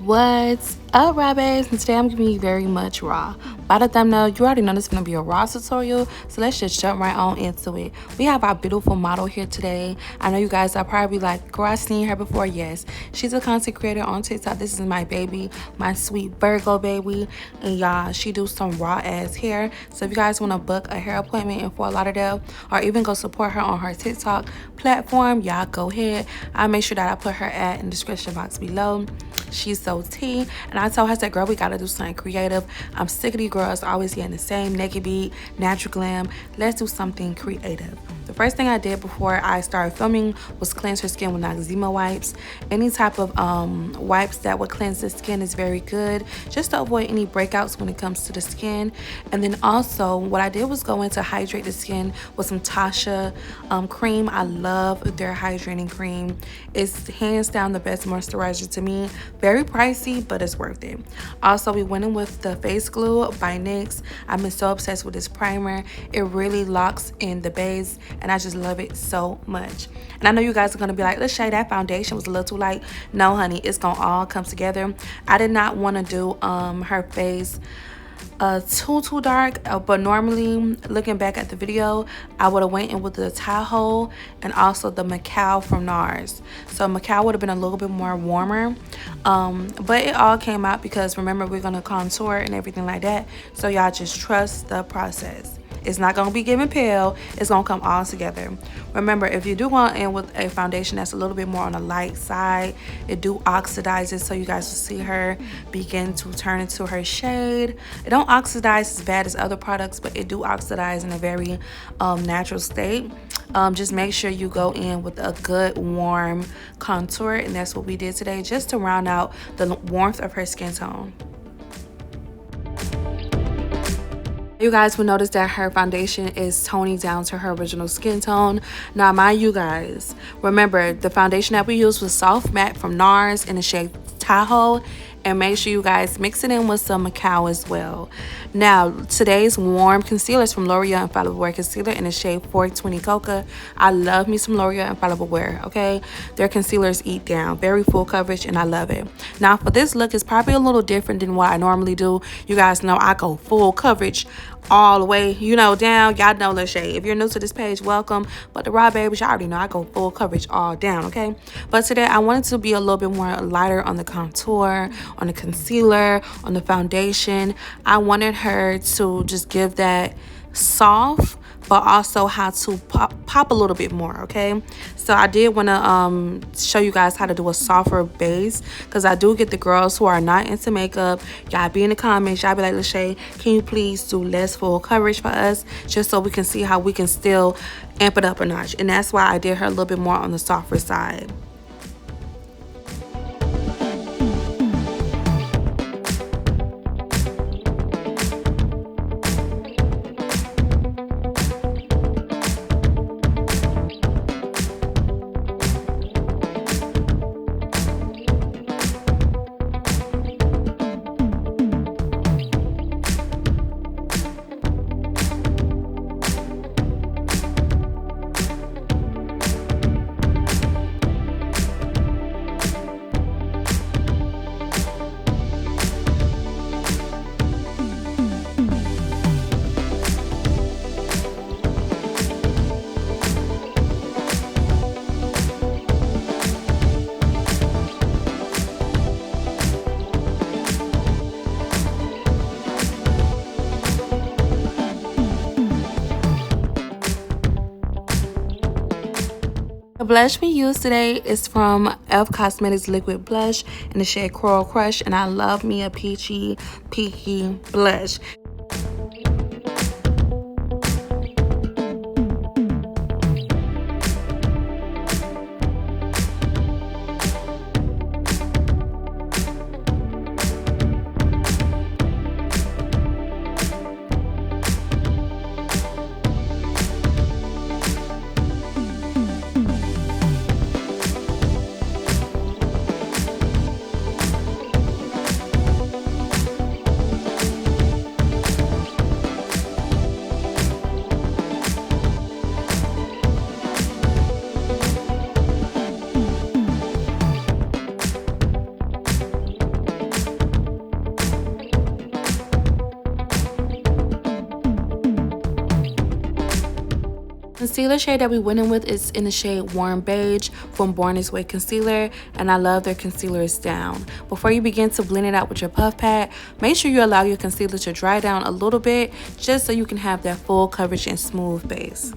What's up, rabbits? And today I'm giving you very much raw. By the thumbnail, you already know this is going to be a raw tutorial, so let's just jump right on into it. We have our beautiful model here today. I know you guys are probably like, girl, I've seen her before. Yes, she's a content creator on TikTok. This is my baby, my sweet Virgo baby, and y'all, she do some raw ass hair. So if you guys want to book a hair appointment in Fort Lauderdale, or even go support her on her TikTok platform, y'all go ahead. I'll make sure that I put her ad in the description box below. She's so tea, and I told her, I said, girl, we gotta do something creative. I'm sick of these girls always getting the same naked beat, natural glam. Let's do something creative. The first thing I did before I started filming was cleanse her skin with Noxzema wipes. Any type of wipes that would cleanse the skin is very good, just to avoid any breakouts when it comes to the skin. And then also what I did was go in to hydrate the skin with some Tasha cream. I love their hydrating cream. It's hands down the best moisturizer to me. Very pricey, but it's worth it. Also, we went in with the face glue by NYX. I've been so obsessed with this primer. It really locks in the base, and I just love it so much. And I know you guys are gonna be like, Lashay, that foundation was a little too light. No, honey, it's gonna all come together. I did not want to do her face too dark, but normally looking back at the video, I would have went in with the Tahoe and also the Macau from NARS. So Macau would have been a little bit more warmer, but it all came out because remember, we're gonna contour and everything like that, so y'all just trust the process. It's not going to be giving pale. It's going to come all together. Remember, if you do go in with a foundation that's a little bit more on the light side, it do oxidize it, so you guys will see her begin to turn into her shade. It don't oxidize as bad as other products, but it do oxidize in a very natural state. Just make sure you go in with a good warm contour, and that's what we did today, just to round out the warmth of her skin tone. You guys will notice that her foundation is toning down to her original skin tone. Now, mind you guys, remember the foundation that we used was Soft Matte from NARS in the shade Tahoe. And make sure you guys mix it in with some Macau as well. Now, today's warm concealer is from L'Oreal Infallible Wear Concealer in the shade 420 Coca. I love me some L'Oreal Infallible Wear, okay? Their concealers eat down. Very full coverage, and I love it. Now, for this look, it's probably a little different than what I normally do. You guys know I go full coverage all the way, you know, down. Y'all know Lashay. If you're new to this page, welcome. But the raw babies, y'all already know I go full coverage all down, okay? But today, I wanted to be a little bit more lighter on the contour, on the concealer, on the foundation. I wanted her to just give that soft, but also how to pop a little bit more, okay? So I did want to show you guys how to do a softer base, because I do get the girls who are not into makeup. Y'all be in the comments, y'all be like, Lashay, can you please do less full coverage for us, just so we can see how we can still amp it up a notch. And that's why I did her a little bit more on the softer side. The blush we used today is from e.l.f. Cosmetics Liquid Blush in the shade Coral Crush, and I love me a peachy blush. concealer shade that we went in with is in the shade Warm Beige from Born This Way Concealer, and I love their concealer is down. Before you begin to blend it out with your puff pad, make sure you allow your concealer to dry down a little bit just so you can have that full coverage and smooth base.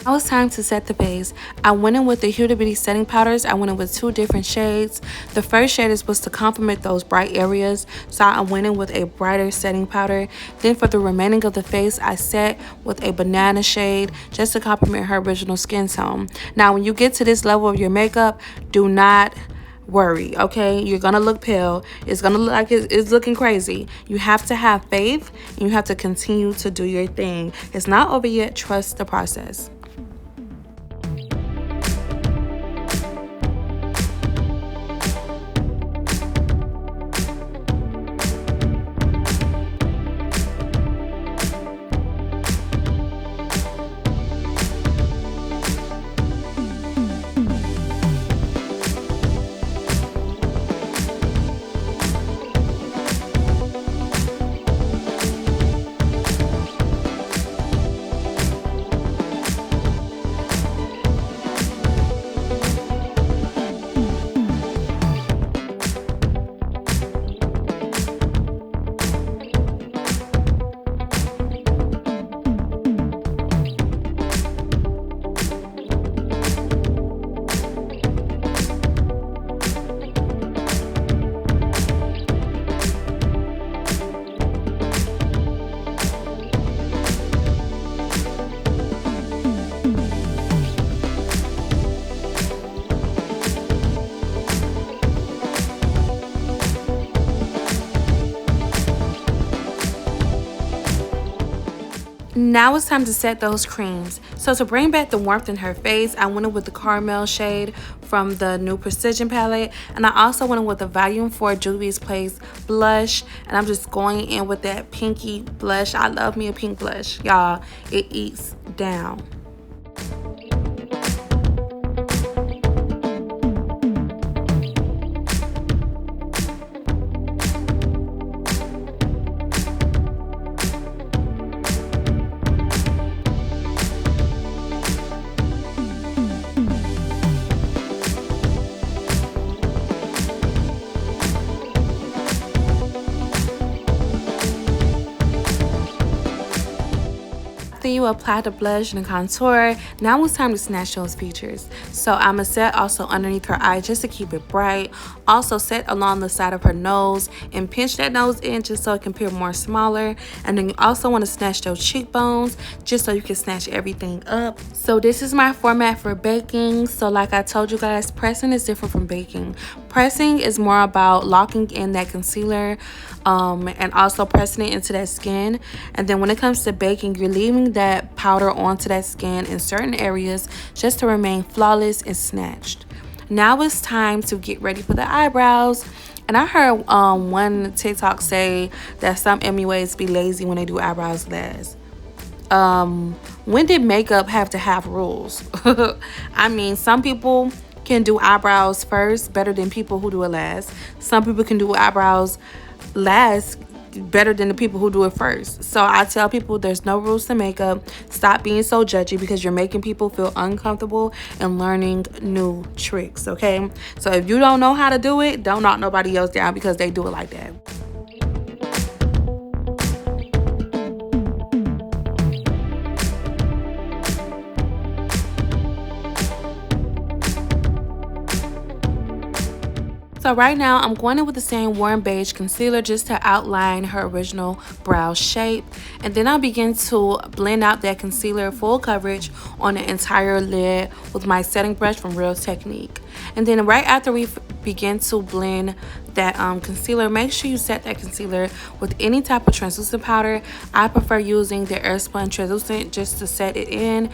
Now it's time to set the base. I went in with the Huda Beauty setting powders. I went in with 2 different shades. The first shade is supposed to complement those bright areas, so I went in with a brighter setting powder. Then for the remaining of the face, I set with a banana shade just to complement her original skin tone. Now when you get to this level of your makeup, do not worry, okay? You're gonna look pale. It's gonna look like it's looking crazy. You have to have faith and you have to continue to do your thing. It's not over yet. Trust the process. Now it's time to set those creams. So to bring back the warmth in her face, I went in with the caramel shade from the new Precision palette, and I also went in with the Volume 4 Juvia's Place blush, and I'm just going in with that pinky blush. I love me a pink blush, y'all. It eats down. After you apply the blush and the contour, now it's time to snatch those features. So I'm going to set also underneath her eye just to keep it bright. Also set along the side of her nose and pinch that nose in just so it can appear more smaller. And then you also want to snatch those cheekbones just so you can snatch everything up. So this is my format for baking. So like I told you guys, pressing is different from baking. Pressing is more about locking in that concealer and also pressing it into that skin. And then when it comes to baking, you're leaving that powder onto that skin in certain areas just to remain flawless and snatched. Now it's time to get ready for the eyebrows. And I heard one TikTok say that some MUAs be lazy when they do eyebrows last. When did makeup have to have rules? I mean, some people can do eyebrows first better than people who do it last. Some people can do eyebrows last better than the people who do it first. So I tell people there's no rules to makeup. Stop being so judgy because you're making people feel uncomfortable and learning new tricks, okay? So if you don't know how to do it, don't knock nobody else down because they do it like that. So right now, I'm going in with the same warm beige concealer just to outline her original brow shape. And then I'll begin to blend out that concealer full coverage on the entire lid with my setting brush from Real Technique. And then right after we begin to blend that concealer, make sure you set that concealer with any type of translucent powder. I prefer using the Airspun translucent just to set it in.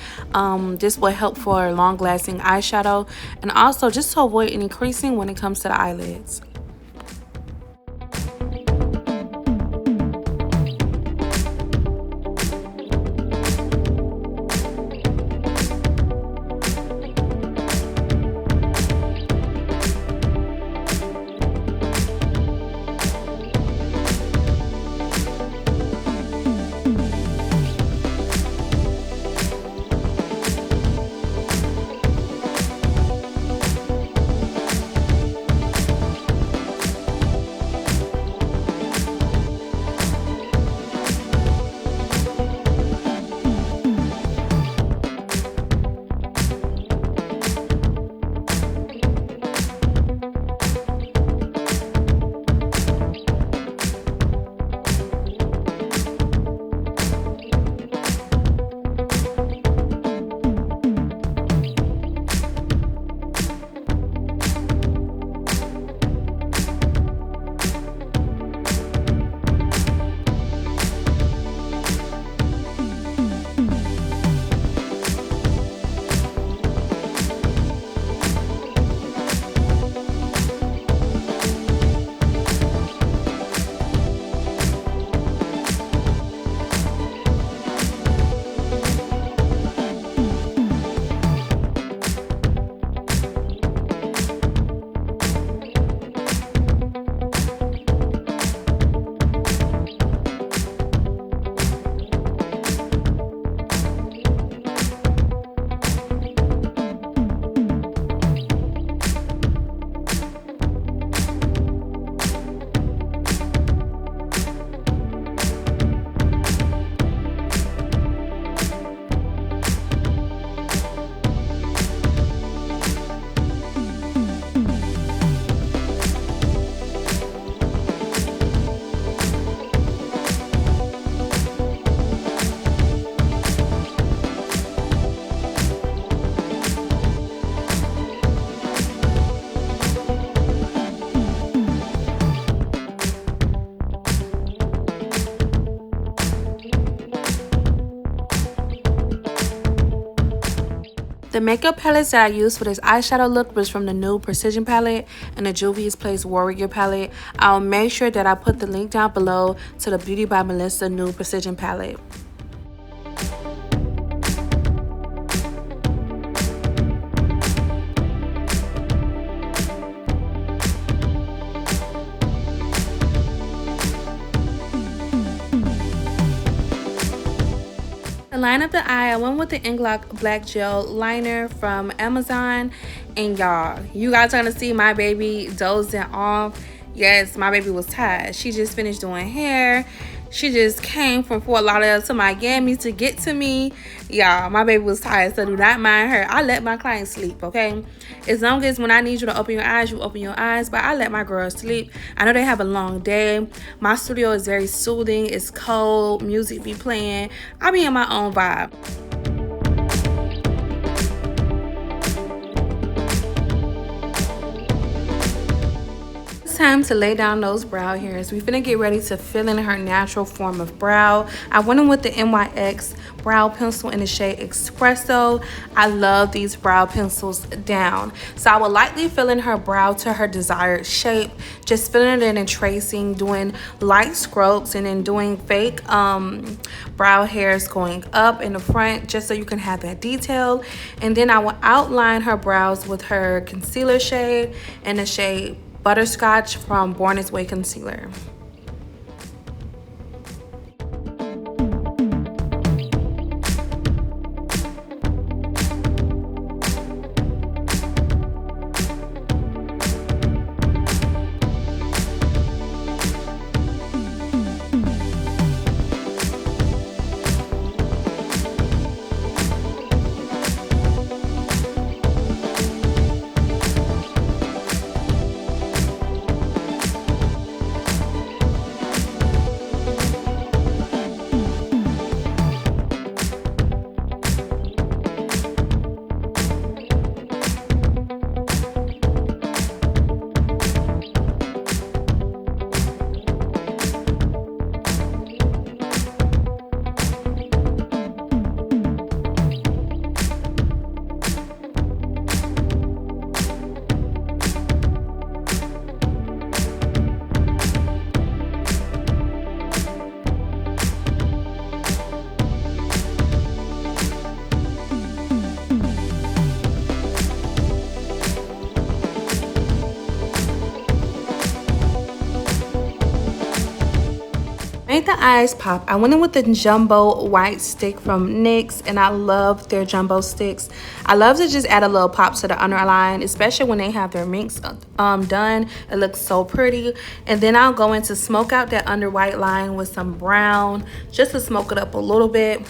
This will help for long lasting eyeshadow and also just to avoid any creasing when it comes to the eyelids. The makeup palettes that I used for this eyeshadow look was from the new Precision palette and the Juvia's Place Warrior palette. I'll make sure that I put the link down below to the Beauty by Melissa new Precision palette. To line up the eye, I went with the Inklock Black Gel Liner from Amazon. And y'all, you guys are gonna see my baby dozing off. Yes, my baby was tired. She just finished doing hair. She just came from Fort Lauderdale to Miami to get to me. Y'all, my baby was tired, so do not mind her. I let my clients sleep, okay? As long as when I need you to open your eyes, you open your eyes. But I let my girls sleep. I know they have a long day. My studio is very soothing. It's cold. Music be playing. I be in my own vibe. time to lay down those brow hairs. We finna get ready to fill in her natural form of brow. I went in with the NYX brow pencil in the shade Espresso. I love these brow pencils down. So I will lightly fill in her brow to her desired shape, just filling it in and tracing, doing light strokes, and then doing fake brow hairs going up in the front just so you can have that detail. And then I will outline her brows with her concealer shade and the shade Butterscotch from Born This Way Concealer. Make the eyes pop. I went in with the jumbo white stick from NYX, and I love their jumbo sticks. I love to just add a little pop to the underline, especially when they have their minks done. It looks so pretty. And then I'll go in to smoke out that under white line with some brown, just to smoke it up a little bit.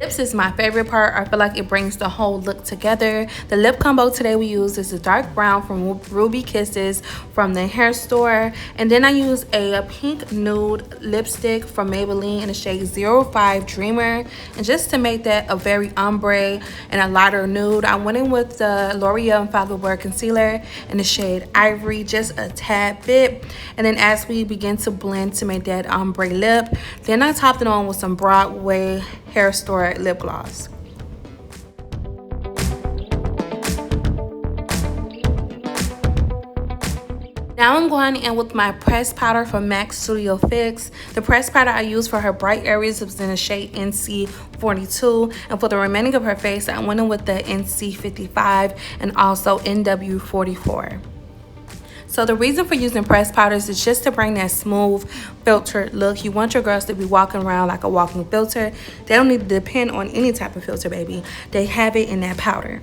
Lips is my favorite part. I feel like it brings the whole look together. The lip combo today we use is a dark brown from Ruby Kisses from the hair store. And then I use a pink nude lipstick from Maybelline in the shade 05 Dreamer. And just to make that a very ombre and a lighter nude, I went in with the L'Oreal Infallible Concealer in the shade Ivory, just a tad bit. And then as we begin to blend to make that ombre lip, then I topped it on with some Broadway hair store lip gloss. Now I'm going in with my pressed powder from MAC Studio Fix. The pressed powder I use for her bright areas was in the shade NC42. And for the remaining of her face, I went in with the NC55 and also NW44. So the reason for using pressed powders is just to bring that smooth filtered look. You want your girls to be walking around like a walking filter. They don't need to depend on any type of filter, baby. They have it in that powder.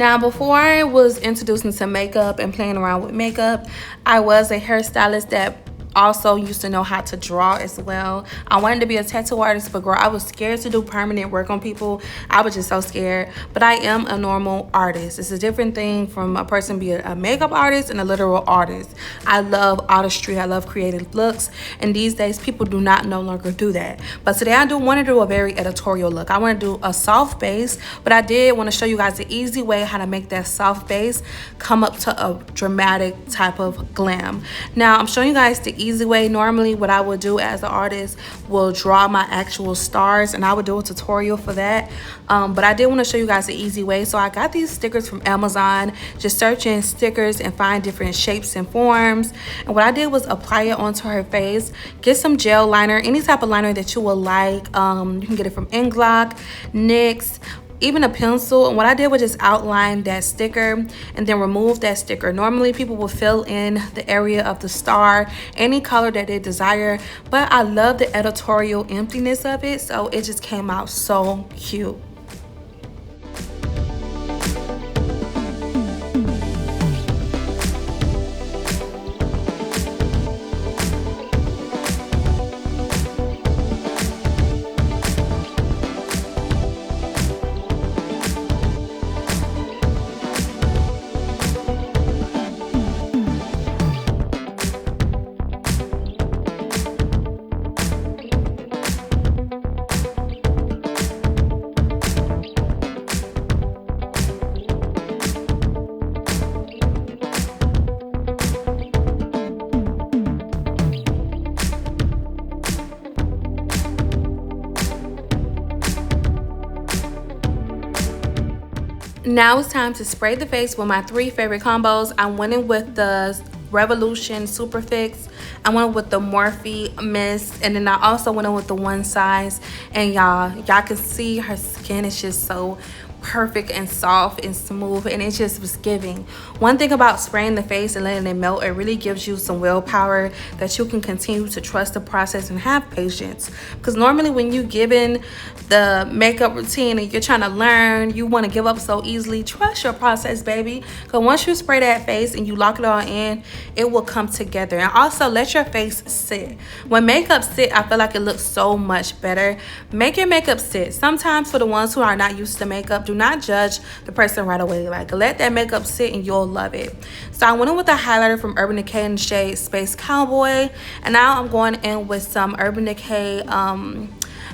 Now, before I was introduced into makeup and playing around with makeup, I was a hairstylist that also used to know how to draw as well. I wanted to be a tattoo artist, but girl, I was scared to do permanent work on people. I was just so scared. But I am a normal artist. It's a different thing from a person being a makeup artist and a literal artist. I love artistry. I love creative looks. And these days, people do not no longer do that. But today, I do want to do a very editorial look. I want to do a soft base, but I did want to show you guys the easy way how to make that soft base come up to a dramatic type of glam. Now, I'm showing you guys the easy way. Normally what I would do as an artist will draw my actual stars, and I would do a tutorial for that, but I did want to show you guys the easy way. So I got these stickers from Amazon, just searching stickers and find different shapes and forms, and what I did was apply it onto her face. Get some gel liner, any type of liner that you would like. You can get it from Inglock, NYX, even a pencil. And what I did was just outline that sticker and then remove that sticker. Normally people will fill in the area of the star any color that they desire, but I love the editorial emptiness of it, so it just came out so cute. Now it's time to spray the face with my 3 favorite combos. I went in with the Revolution Super Fix, I went with the Morphe Mist, and then I also went in with the One Size. And y'all can see her skin is just so perfect and soft and smooth, and it just was giving. One thing about spraying the face and letting it melt, it really gives you some willpower that you can continue to trust the process and have patience, because normally when you given the makeup routine and you're trying to learn, you want to give up so easily. Trust your process, baby, because once you spray that face and you lock it all in, it will come together. And also let your face sit. When makeup sit, I feel like it looks so much better. Make your makeup sit. Sometimes for the ones who are not used to makeup, do not judge the person right away. Like, let that makeup sit and you'll love it. So I went in with a highlighter from Urban Decay in the shade Space Cowboy, and now I'm going in with some Urban Decay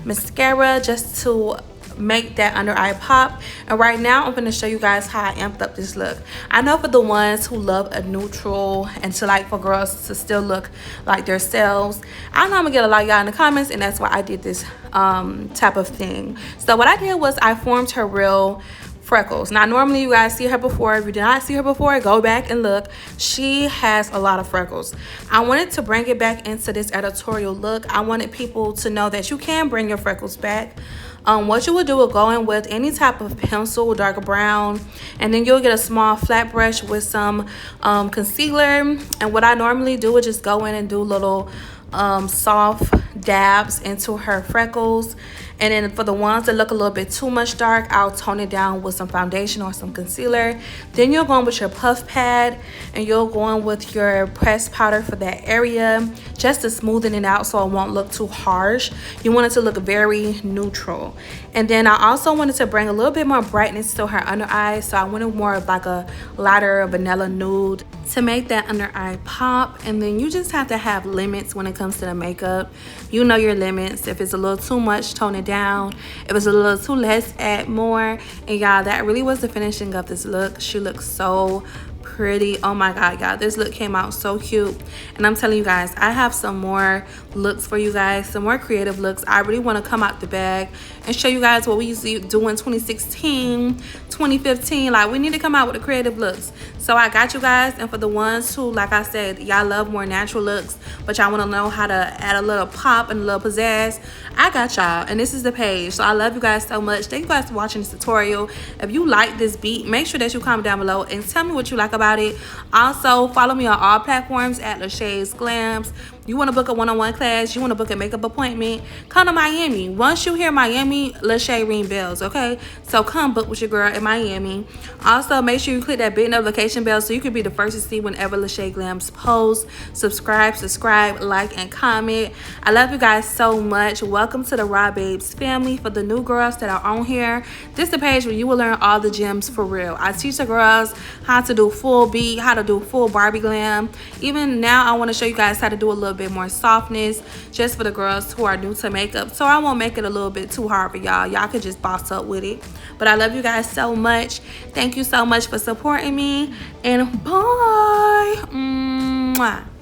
mascara just to make that under eye pop. And right now I'm going to show you guys how I amped up this look. I know for the ones who love a neutral and to like for girls to still look like themselves, I know I'm gonna get a lot of y'all in the comments, and that's why I did this type of thing. So what I did was I formed her real Freckles. Now normally you guys see her before. If you did not see her before, go back and look. She has a lot of freckles. I wanted to bring it back into this editorial look. I wanted people to know that you can bring your freckles back. What you would do is go in with any type of pencil, dark brown, and then you'll get a small flat brush with some concealer. And what I normally do is just go in and do little soft dabs into her freckles. And then for the ones that look a little bit too much dark, I'll tone it down with some foundation or some concealer. Then you'll go in with your puff pad, and you'll go in with your pressed powder for that area, just to smoothen it out so it won't look too harsh. You want it to look very neutral. And then I also wanted to bring a little bit more brightness to her under eye, so I wanted more of like a lighter vanilla nude to make that under eye pop. And then you just have to have limits when it comes to the makeup. You know your limits. If it's a little too much, tone it down. If it's a little too less, add more. And y'all, that really was the finishing of this look. She looks so pretty. Oh my god, y'all, this look came out so cute. And I'm telling you guys, I have some more looks for you guys, some more creative looks. I really want to come out the bag and show you guys what we used to do in 2016, 2015. Like, we need to come out with the creative looks. So I got you guys. And for the ones who, like I said, y'all love more natural looks, but y'all want to know how to add a little pop and a little pizzazz, I got y'all. And this is the page. So I love you guys so much. Thank you guys for watching this tutorial. If you like this beat, make sure that you comment down below and tell me what you like about it. Also, follow me on all platforms at lashaysglamz. You want to book a one-on-one class, you want to book a makeup appointment, come to Miami. Once you hear Miami, Lashay ring bells, okay? So come book with your girl in Miami. Also, make sure you click that big notification bell so you can be the first to see whenever lashaysglamz posts. Subscribe, like, and comment. I love you guys so much. Welcome to the Raw Babes family. For the new girls that are on here, this is the page where you will learn all the gems for real. I teach the girls how to do full beat, how to do full Barbie glam. Even now, I want to show you guys how to do a little bit more softness just for the girls who are new to makeup. So I won't make it a little bit too hard for y'all. Y'all could just boss up with it. But I love you guys so much. Thank you so much for supporting me. And bye. Mwah.